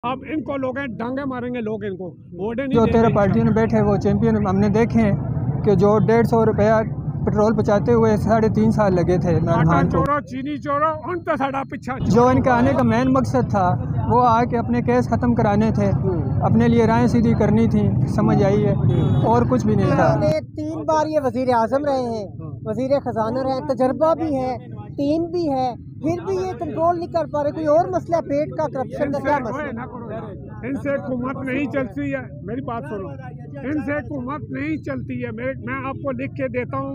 अब इनको लोग हैं डांगे मारेंगे लोग इनको वोट नहीं जो देंगे। 13 पार्टियों में बैठे वो चैंपियन हमने देखे हैं कि जो 150 रुपया पेट्रोल पहुँचाते हुए 3.5 साल लगे थे इमरान आटा खान को। चोरो चीनी चोरो उन तो साड़ा पीछा जो इनके आने का मेन मकसद था वो आके अपने केस ख़त्म कराने थे, अपने लिए राय सीधी करनी थी, समझ आई है, और कुछ भी नहीं था। 3 बार ये वजीर आजम रहे हैं, वजीर खजाना रहे हैं, तजर्बा भी है, टीम भी है, फिर भी ये कंट्रोल नहीं कर पा रहे। कोई और मसला है पेट का, करप्शन का क्या मसला? इनसे हुकूमत नहीं चलती है, मेरी बात सुनो, इनसे हुकूमत नहीं चलती है। मैं आपको लिख के देता हूँ,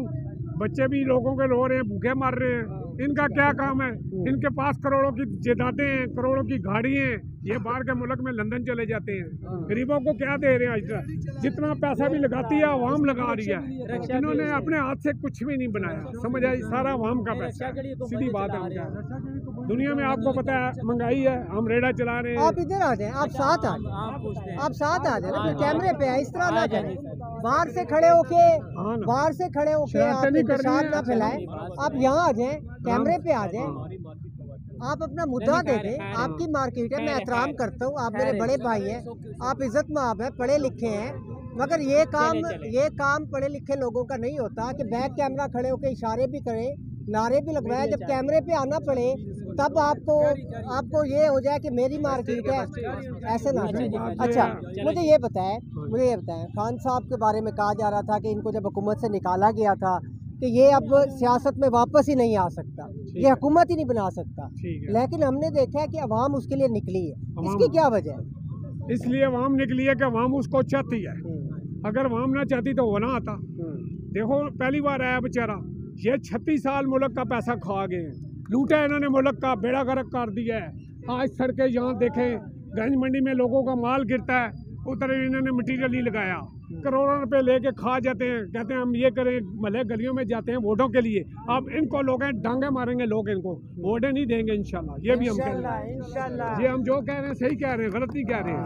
बच्चे भी लोगों के रो रहे हैं, भूखे मर रहे हैं। इनका क्या काम है? इनके पास करोड़ों की जायदादें हैं, करोड़ों की गाड़ी हैं, ये बाहर के मुल्क में लंदन चले जाते हैं। गरीबों को क्या दे रहे हैं? आज तक जितना पैसा भी लगाती है अवाम लगा रही है। इन्होंने अपने हाथ से कुछ भी नहीं बनाया, समझ आई? सारा अवाम का पैसा है, सीधी बात है। दुनिया में आपको पता है महंगाई है, हम रेड़ा चला रहे हैं। आप इधर आ जाए, आप साथ आ जाए, आप साथ आ जाए ना, फिर कैमरे पे है, इस तरह ना करें। बाहर से खड़े होके आप इंतजार ना फैलाएं, आप यहाँ आ जाए, कैमरे पे आ जाए, आप अपना मुद्दा दे दें। आपकी मार्केट है, मैं एहतराम करता हूँ, आप मेरे बड़े भाई हैं, आप इज्जत माब हैं, पढ़े लिखे हैं, मगर ये काम पढ़े लिखे लोगों का नहीं होता कि बैक कैमरा खड़े होकर इशारे भी करें, नारे भी लगवाए। जब कैमरे पे आना पड़े तब आपको ये हो जाए कि मेरी मार्केट है, ऐसे ना। अच्छा, मुझे ये बताएं, खान साहब के बारे में कहा जा रहा था कि इनको जब हुकूमत से निकाला गया था कि ये अब सियासत में वापस ही नहीं आ सकता, ये हुकूमत ही नहीं बना सकता, लेकिन हमने देखा है कि अवाम उसके लिए निकली है। इसकी क्या वजह है? इसलिए अवाम निकली है कि अवाम उसको चाहती है। अगर अवाम ना चाहती तो वो ना आता। देखो, पहली बार आया बेचारा, ये 36 साल मुल्क का पैसा खा गए, लूटा है इन्होंने, मुल्क का बेड़ा गर्क कर दिया है। आज सड़कें यहाँ देखें, गंज मंडी में लोगों का माल गिरता है, उधर इन्होंने मटीरियल नहीं लगाया, करोड़ों रुपए लेके खा जाते हैं, कहते हैं हम ये करें, महल गलियों में जाते हैं वोटों के लिए। अब इनको लोग हैं डांगे मारेंगे लोग इनको वोटें नहीं देंगे इंशाल्लाह। ये भी हम कह रहे हैं, ये हम जो कह रहे हैं सही कह रहे हैं, गलत नहीं कह रहे हैं।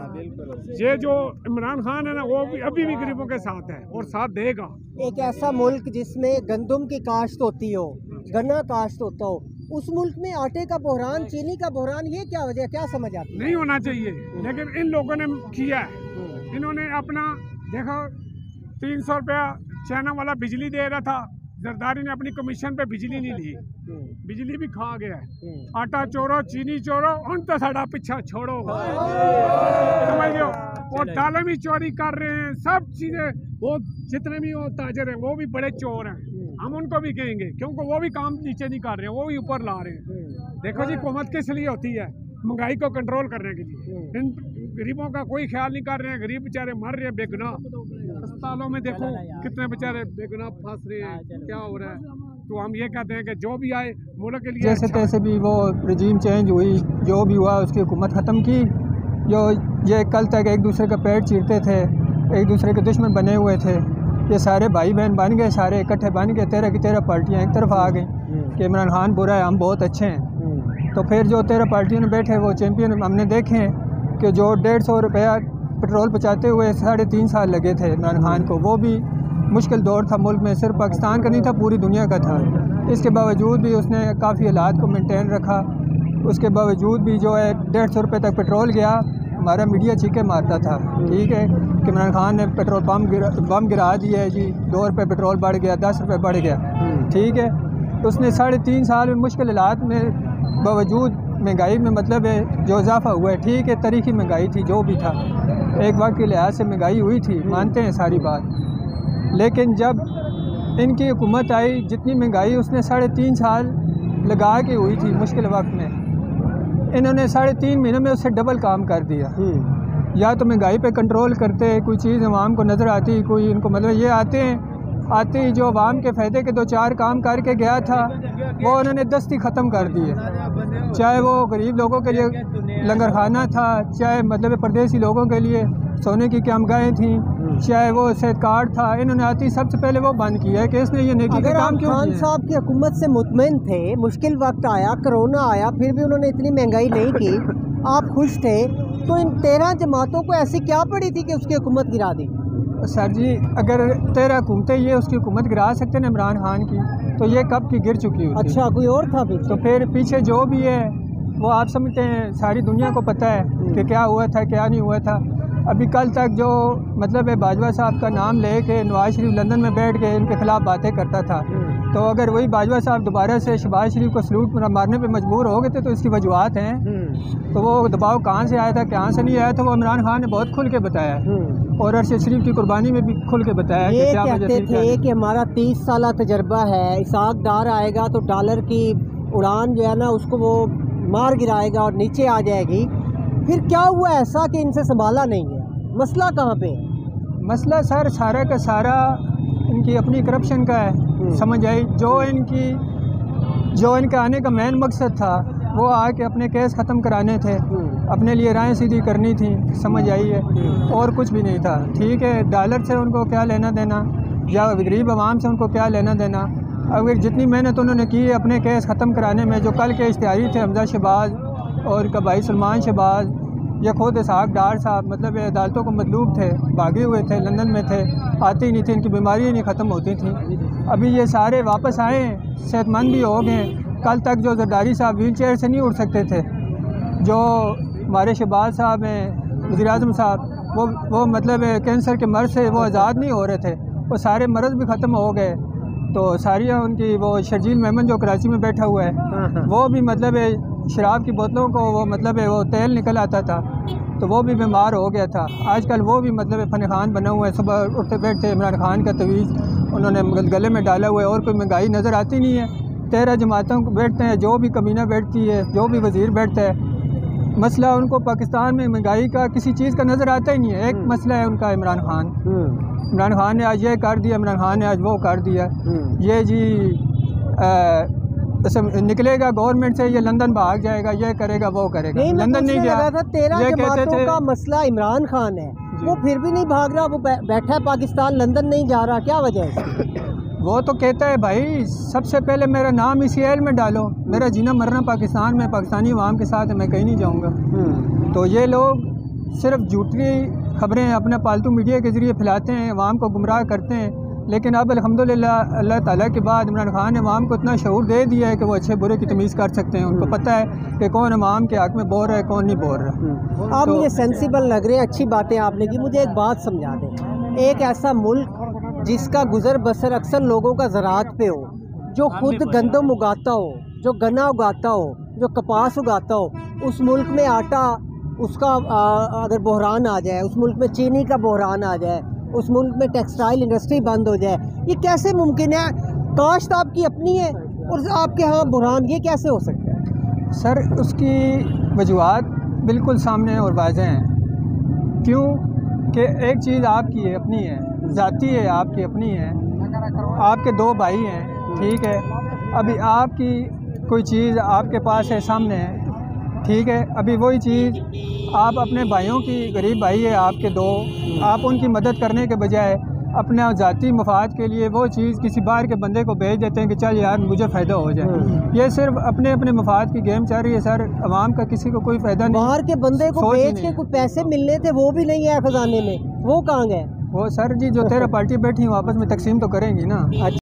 ये जो इमरान खान है ना, वो अभी भी गरीबों के साथ है और साथ देगा। एक ऐसा मुल्क जिसमें गंदम की काश्त होती हो, गन्ना काश्त होता हो, उस मुल्क में आटे का बहरान, चीनी का बहरान, ये क्या वजह, क्या समझ आती है? नहीं होना चाहिए, लेकिन इन लोगों ने किया है। इन्होंने अपना देखो, 300 रुपया चाइना वाला बिजली दे रहा था, जरदारी ने अपनी कमीशन पे बिजली नहीं ली, बिजली भी खा गया है। आटा चोरो चीनी चोरो उन तो साड़ा पीछा छोड़ो, समझ लो। वो दालें भी चोरी कर रहे हैं, सब चीजें, वो जितने भी वो ताजर हैं वो भी बड़े चोर हैं। हम उनको भी कहेंगे, क्योंकि वो भी काम नीचे नहीं कर रहे हैं, वो भी ऊपर ला रहे हैं। देखो जी, हुकूमत किस लिए होती है? महंगाई को कंट्रोल करने के लिए। इन गरीबों का कोई ख्याल नहीं कर रहे हैं, गरीब बेचारे मर रहे हैं बेगुनाह। अस्पतालों में देखो कितने बेचारे बेगुनाह फंस रहे हैं, क्या हो रहा है। तो हम ये कहते हैं कि जो भी आए मुल्क के लिए जैसे तैसे भी वो रजीम चेंज हुई, जो भी हुआ उसकी हुकूमत ख़त्म की। जो ये कल तक एक दूसरे का पेट चीरते थे, एक दूसरे के दुश्मन बने हुए थे, ये सारे भाई बहन बन गए, सारे इकट्ठे बन गए। 13 की 13 पार्टियाँ एक तरफ आ गई कि इमरान खान बुरा है, हम बहुत अच्छे हैं। तो फिर जो 13 पार्टियों में बैठे वो चैंपियन हमने देखे हैं कि जो 150 रुपया पेट्रोल पहुँचाते हुए 3.5 साल लगे थे इमरान खान को। वो भी मुश्किल दौर था मुल्क में, सिर्फ पाकिस्तान का नहीं था, पूरी दुनिया का था। इसके बावजूद भी उसने काफ़ी हालात को मेंटेन रखा। उसके बावजूद भी जो है 150 रुपये तक पेट्रोल गया। हमारा मीडिया चीखे मारता था, ठीक है, कि इमरान खान ने पेट्रोल बम गिरा दिया है जी, 2 रुपये पेट्रोल बढ़ गया, 10 रुपये बढ़ गया, ठीक है। उसने 3.5 साल में मुश्किल हालात में बावजूद महंगाई में मतलब है जो इजाफा हुआ है, ठीक है, तारीखी महंगाई थी, जो भी था, एक वक्त के लिहाज से महंगाई हुई थी, मानते हैं सारी बात। लेकिन जब इनकी हुकूमत आई, जितनी महंगाई उसने 3.5 साल लगा के हुई थी मुश्किल वक्त में, इन्होंने 3.5 महीनों में उससे डबल काम कर दिया। या तो महंगाई पे कंट्रोल करते, कोई चीज़ अवाम को नज़र आती, कोई इनको मतलब ये आते ही जो अवाम के फ़ायदे के 2-4 काम करके गया था वो उन्होंने दस्ती ख़त्म कर दिए। चाहे वो गरीब लोगों के लिए लंगर खाना था, चाहे मतलब परदेसी लोगों के लिए सोने की कामगाहें थी, चाहे वो सेहत कार्ड था, इन्होंने आती सबसे पहले वो बंद किया है कि इसने ये नेकी का काम क्यों किया। खान साहब की हुकूमत से मुतमईन थे, मुश्किल वक्त आया, कोरोना आया, फिर भी उन्होंने इतनी महंगाई नहीं की, आप खुश थे, तो इन 13 जमातों को ऐसी क्या पड़ी थी कि उसकी हुकूमत गिरा दी? सर जी, अगर 13 हुकूमतें ये उसकी हुकूमत गिरा सकते ना इमरान खान की, तो ये कब की गिर चुकी होती। अच्छा, कोई और था भी? तो फिर पीछे जो भी है वो आप समझते हैं सारी दुनिया को पता है कि क्या हुआ था क्या नहीं हुआ था। अभी कल तक जो मतलब है बाजवा साहब का नाम लेके नवाज शरीफ लंदन में बैठ के इनके ख़िलाफ़ बातें करता था, तो अगर वही बाजवा साहब दोबारा से शहबाज शरीफ को सलूट मारने पे मजबूर हो गए थे तो इसकी वजूहत हैं। तो वो दबाव कहाँ से आया था कहाँ से नहीं आया था वो इमरान खान ने बहुत खुल के बताया और अरशद शरीफ की कुर्बानी में भी खुल के बताया ये कि क्या वजह कहते थे कि हमारा 30 साल तजर्बा है, इसाक डार आएगा तो डॉलर की उड़ान जो है ना उसको वो मार गिराएगा और नीचे आ जाएगी। फिर क्या हुआ ऐसा कि इनसे संभाला नहीं है? मसला कहाँ पे? मसला सर सारा का सारा इनकी अपनी करप्शन का है। समझ आई जो इनके आने का मेन मकसद था वो आके अपने केस ख़त्म कराने थे, अपने लिए राय सीधी करनी थी। समझ आई है, और कुछ भी नहीं था। ठीक है, डॉलर से उनको क्या लेना देना या गरीब आवाम से उनको क्या लेना देना। अगर जितनी मेहनत उन्होंने की है अपने केस ख़त्म कराने में, जो कल के इश्तिहारी थे हमजा शहबाज और इनका भाई सलमान शहबाज या खुद इसाक डार साहब, मतलब ये अदालतों को मतलूब थे, भागे हुए थे, लंदन में थे, आते ही नहीं थे, इनकी बीमारियाँ नहीं ख़त्म होती थी। अभी ये सारे वापस आए, सेहतमंद भी हो गए। कल तक जो जरदारी साहब व्हील चेयर से नहीं उठ सकते थे, जो हमारे शहबाज साहब हैं, वज़ीर-ए-आज़म साहब, वो मतलब कैंसर के मर्ज़ से वो आज़ाद नहीं हो रहे थे, वो सारे मर्ज़ भी ख़त्म हो गए। तो सारी उनकी वो शर्जील मेमन जो कराची में बैठा हुआ है वो भी मतलब शराब की बोतलों को वो मतलब वो तेल निकल आता था तो वो भी बीमार हो गया था। आजकल वो भी मतलब फ़न खान बना हुआ है, सुबह उठते बैठते इमरान खान का तवीज़ उन्होंने गले में डाला हुआ है और कोई महंगाई नज़र आती नहीं है। 13 जमातों को बैठते हैं, जो भी कमीना बैठती है, जो भी वज़ीर बैठता है, मसला उनको पाकिस्तान में महंगाई का किसी चीज़ का नज़र आता ही नहीं है। एक मसला है उनका इमरान खान। इमरान खान ने आज ये कर दिया, इमरान खान ने आज वो कर दिया। ये जी निकलेगा गवर्नमेंट से, ये लंदन भाग जाएगा, ये करेगा वो करेगा। लंदन नहीं गया था। 13 जमातों का मसला इमरान खान है, वो फिर भी नहीं भाग रहा, वो बैठा है पाकिस्तान, लंदन नहीं जा रहा, क्या वजह है? वो तो कहता है भाई सबसे पहले मेरा नाम ICL में डालो, मेरा जीना मरना पाकिस्तान में, पाकिस्तानी अवाम के साथ है, मैं कहीं नहीं जाऊँगा। तो ये लोग सिर्फ झूठी खबरें अपने पालतू मीडिया के ज़रिए फैलाते हैं, अवाम को गुमराह करते हैं। लेकिन अब अल्हम्दुलिल्लाह अल्लाह ताला के बाद इमरान खान ने अवाम को इतना शऊर दे दिया है कि वो अच्छे बुरे की तमीज़ कर सकते हैं। उनको पता है कि कौन अवाम के हक़ में बोल रहा है, कौन नहीं बोल रहा। आप मुझे सेंसिबल लग रहे हैं, अच्छी बातें आपने की। मुझे एक बात समझा दें, एक ऐसा मुल्क जिसका गुजर बसर अक्सर लोगों का ज़राअत पे हो, जो खुद गंदम उगाता हो, जो गन्ना उगाता हो, जो कपास उगाता हो, उस मुल्क में आटा उसका अगर बहरान आ जाए, उस मुल्क में चीनी का बहरान आ जाए, उस मुल्क में टेक्सटाइल इंडस्ट्री बंद हो जाए, ये कैसे मुमकिन है? काश्त आपकी अपनी है और आपके यहाँ बहरान, ये कैसे हो सकता है? सर उसकी वजूहात बिल्कुल सामने और वाज़ेह हैं। क्यों कि एक चीज़ आपकी है, अपनी है, ज़ाती है, आपकी अपनी है। आपके 2 भाई हैं, ठीक है, अभी आपकी कोई चीज़ आपके पास है, सामने है, ठीक है, अभी वही चीज़ आप अपने भाइयों की, गरीब भाई है आपके 2, आप उनकी मदद करने के बजाय अपने ज़ाती मफाद के लिए वो चीज़ किसी बाहर के बंदे को भेज देते हैं कि चल यार मुझे फ़ायदा हो जाए। ये सिर्फ अपने अपने मफाद की गेम चल रही है सर, अवाम का किसी को कोई फ़ायदा नहीं। बाहर के बंदे को भेज के कुछ पैसे मिलने थे, वो भी नहीं है खजाने में, वो कहाँ गए? वो सर जी जो 13 पार्टी बैठी हैं, आपस में तकसीम तो करेंगी ना।